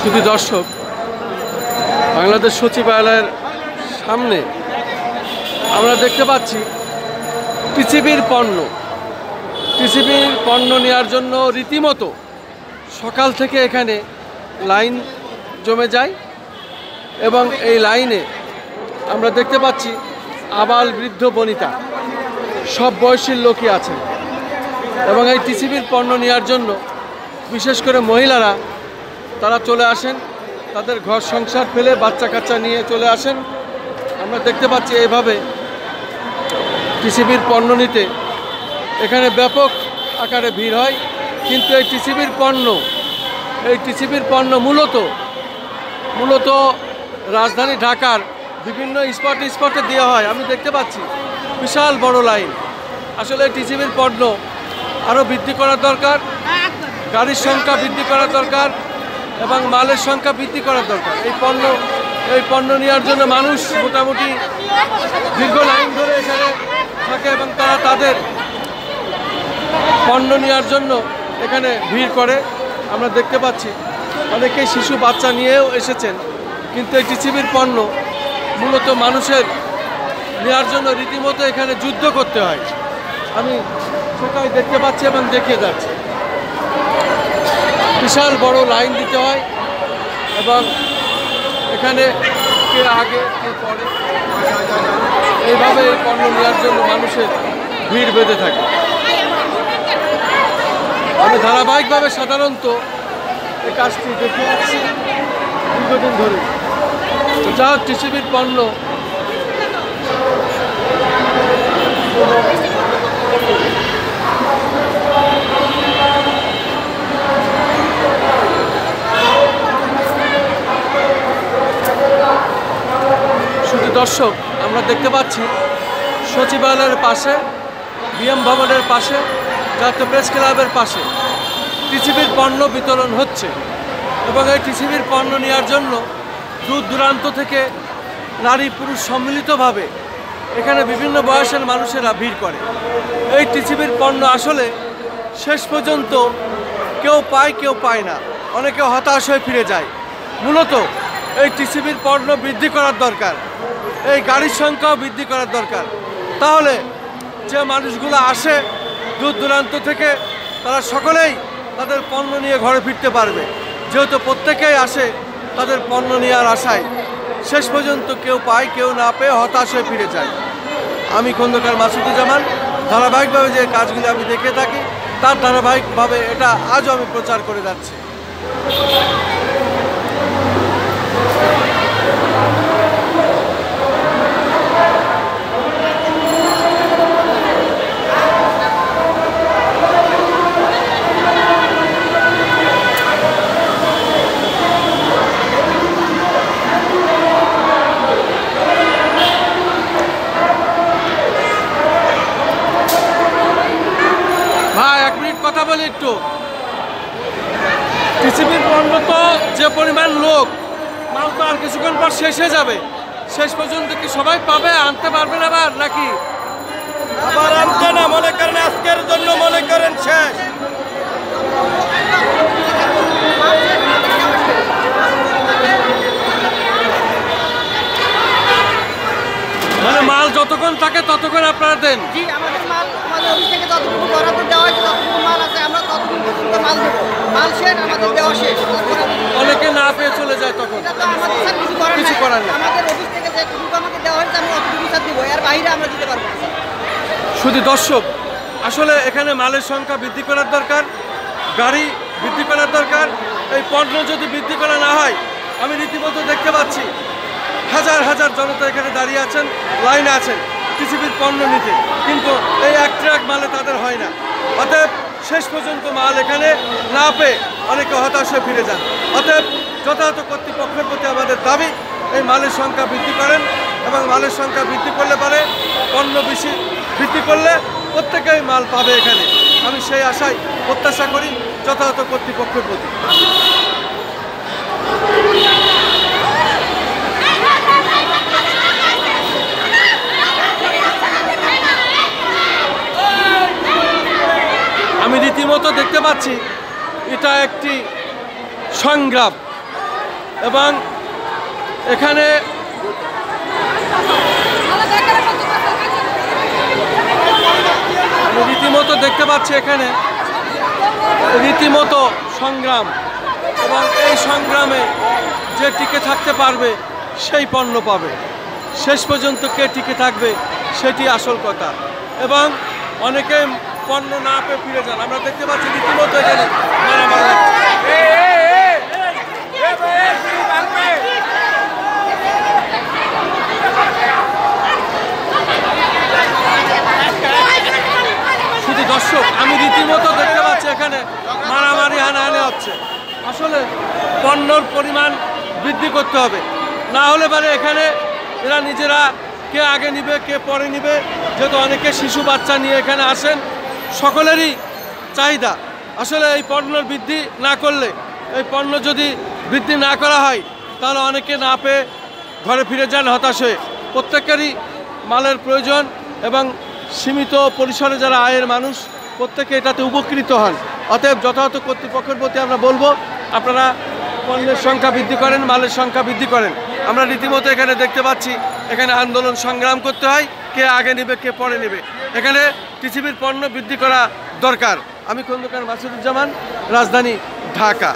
শুধু দর্শক, বাংলাদেশ সচিবালয়ের সামনে আমরা দেখতে পাচ্ছি টিসিবির পণ্য নেওয়ার জন্য রীতিমতো সকাল থেকে এখানে লাইন জমে যায় এবং এই লাইনে আমরা দেখতে পাচ্ছি আবাল বৃদ্ধ বনিতা সব বয়সীর লোকই আছেন এবং এই টিসিবির পণ্য নেওয়ার জন্য বিশেষ করে মহিলারা তারা চলে আসেন, তাদের ঘর সংসার ফেলে বাচ্চা কাচ্চা নিয়ে চলে আসেন। আমরা দেখতে পাচ্ছি এইভাবে টিসিবির পণ্য নিতে এখানে ব্যাপক আকারে ভিড় হয়। কিন্তু এই টিসিবির পণ্য মূলত রাজধানী ঢাকার বিভিন্ন স্পটে দেওয়া হয়। আমি দেখতে পাচ্ছি বিশাল বড় লাইন। আসলে টিসিবির পণ্য আরও বৃদ্ধি করার দরকার, গাড়ির সংখ্যা বৃদ্ধি করার দরকার এবং মালের সংখ্যা বৃদ্ধি করার দরকার। এই পণ্য নেওয়ার জন্য মানুষ মোটামুটি দীর্ঘ লাইন ধরে এখানে থাকে এবং তারা তাদের পণ্য নেওয়ার জন্য এখানে ভিড় করে। আমরা দেখতে পাচ্ছি অনেকেই শিশু বাচ্চা নিয়েও এসেছেন। কিন্তু এই টিসিবির পণ্য মূলত মানুষের নেওয়ার জন্য রীতিমতো এখানে যুদ্ধ করতে হয়। আমি সেটাই দেখতে পাচ্ছি এবং দেখে যাচ্ছি। বিশাল বড় লাইন দিতে হয় এবং এখানে কে আগে কে পরে এইভাবে এই পণ্য নেওয়ার জন্য মানুষের ভিড় বেঁধে থাকে। আমি ধারাবাহিকভাবে সাধারণত এই কাজটি দেখে আসছি দীর্ঘদিন ধরে। যা টিসিবির পণ্য শুধু দর্শক, আমরা দেখতে পাচ্ছি সচিবালয়ের পাশে, বিএম ভবনের পাশে, জাতীয় প্রেস ক্লাবের পাশে টিসিবির পণ্য বিতরণ হচ্ছে এবং এই টিসিবির পণ্য নেওয়ার জন্য দূর দূরান্ত থেকে নারী পুরুষ সম্মিলিতভাবে এখানে বিভিন্ন বয়সের মানুষেরা ভিড় করে। এই টিসিবির পণ্য আসলে শেষ পর্যন্ত কেউ পায় না, অনেকে হতাশ হয়ে ফিরে যায়। মূলত এই টিসিবির পণ্য বৃদ্ধি করার দরকার, এই গাড়ির সংখ্যাও বৃদ্ধি করার দরকার। তাহলে যে মানুষগুলো আসে দূর দূরান্ত থেকে তারা সকলেই তাদের পণ্য নিয়ে ঘরে ফিরতে পারবে। যেহেতু প্রত্যেকেই আসে তাদের পণ্য নেওয়ার আশায়, শেষ পর্যন্ত কেউ পায়, কেউ না পেয়ে হতাশ হয়ে ফিরে যায়। আমি খন্দকার মাসুদুজ্জামান ধারাবাহিকভাবে যে কাজগুলি আমি দেখে থাকি তার ধারাবাহিকভাবে এটা আজও আমি প্রচার করে যাচ্ছি। কথা বলি একটু, টিসিবির পণ্য তো যে পরিমাণ লোক, মাল তো আর কিছুক্ষণ পর শেষ হয়ে যাবে। শেষ পর্যন্ত কি সবাই পাবে, আনতে পারবেন আবার নাকি? আবার আনতে না, মনে করেন আজকের জন্য মনে করেন শেষ। মানে মাল যতক্ষণ থাকে ততক্ষণ আপনারা দেন? জি, আমাদের মাল আমাদের অফিস থেকে যতটুকু বরাদ্দ দেওয়া হয়েছে ততটুকু মাল আছে, আমরা ততটুকু পর্যন্ত মাল দেবো। মাল শেষ, আমাদের দেওয়া শেষ। অনেকে না পেয়ে চলে যায়, তখন এটা তো আমাদের স্যার কিছু করার নাই। আমাদের অফিস থেকে যেটুকু আমাকে দেওয়া হয়েছে আমি অতটুকু স্যার দেবো, এর বাইরে আমরা দিতে পারবো না। শুধু দর্শক, আসলে এখানে মালের সংখ্যা বৃদ্ধি করার দরকার, গাড়ি বৃদ্ধি করার দরকার। এই পণ্য যদি বৃদ্ধি করা না হয়, আমি রীতিমতো দেখতে পাচ্ছি হাজার হাজার জনতা এখানে দাঁড়িয়ে আছেন, লাইনে আছেন টিসিবির পণ্য নিতে, কিন্তু এই এক ট্রাক মালে তাদের হয় না। অতএব শেষ পর্যন্ত মাল এখানে না পেয়ে অনেকে হতাশ হয়ে ফিরে যান। অতএব যথাযথ কর্তৃপক্ষের প্রতি আমাদের দাবি, এই মালের সংখ্যা বৃদ্ধি করেন এবং মালের সংখ্যা বৃদ্ধি করলে পারে পণ্য বেশি বৃদ্ধি করলে প্রত্যেকেই মাল পাবে এখানে। আমি সেই আশায় প্রত্যাশা করি যথাযথ কর্তৃপক্ষের প্রতি। আমি রীতিমতো দেখতে পাচ্ছি এটা একটি সংগ্রাম, এবং এখানে আমি রীতিমতো দেখতে পাচ্ছি এখানে রীতিমতো সংগ্রাম, এবং এই সংগ্রামে যে টিকে থাকতে পারবে সেই পণ্য পাবে। শেষ পর্যন্ত কে টিকে থাকবে সেটি আসল কথা। এবং অনেকে পণ্য না পেয়ে ফিরে যান, আমরা দেখতে পাচ্ছি রীতিমতো এখানে মারামারি হচ্ছে। শুধু দর্শক, আমি রীতিমতো দেখতে পাচ্ছি এখানে মারামারি হানাহানি হচ্ছে। আসলে পণ্যর পরিমাণ বৃদ্ধি করতে হবে, না হলে পারে এখানে এরা নিজেরা কে আগে নিবে কে পরে নিবে, যেহেতু অনেকে শিশু বাচ্চা নিয়ে এখানে আসেন, সকলেরই চাহিদা। আসলে এই পণ্যর বৃদ্ধি না করলে, এই পণ্য যদি বৃদ্ধি না করা হয়, তাহলে অনেকে না পেয়ে ঘরে ফিরে যান হতাশ হয়ে। প্রত্যেকেরই মালের প্রয়োজন এবং সীমিত পরিসরে যারা আয়ের মানুষ প্রত্যেকে এটাতে উপকৃত হন। অতএব যথাযথ কর্তৃপক্ষের প্রতি আমরা বলবো, আপনারা পণ্যের সংখ্যা বৃদ্ধি করেন, মালের সংখ্যা বৃদ্ধি করেন। আমরা রীতিমতো এখানে দেখতে পাচ্ছি এখানে আন্দোলন সংগ্রাম করতে হয়, কে আগে নেবে কে পরে নেবে। এখানে টিসিবির পণ্য বৃদ্ধি করা দরকার। আমি খন্দকার মাসুদুজ্জামান, রাজধানী ঢাকা।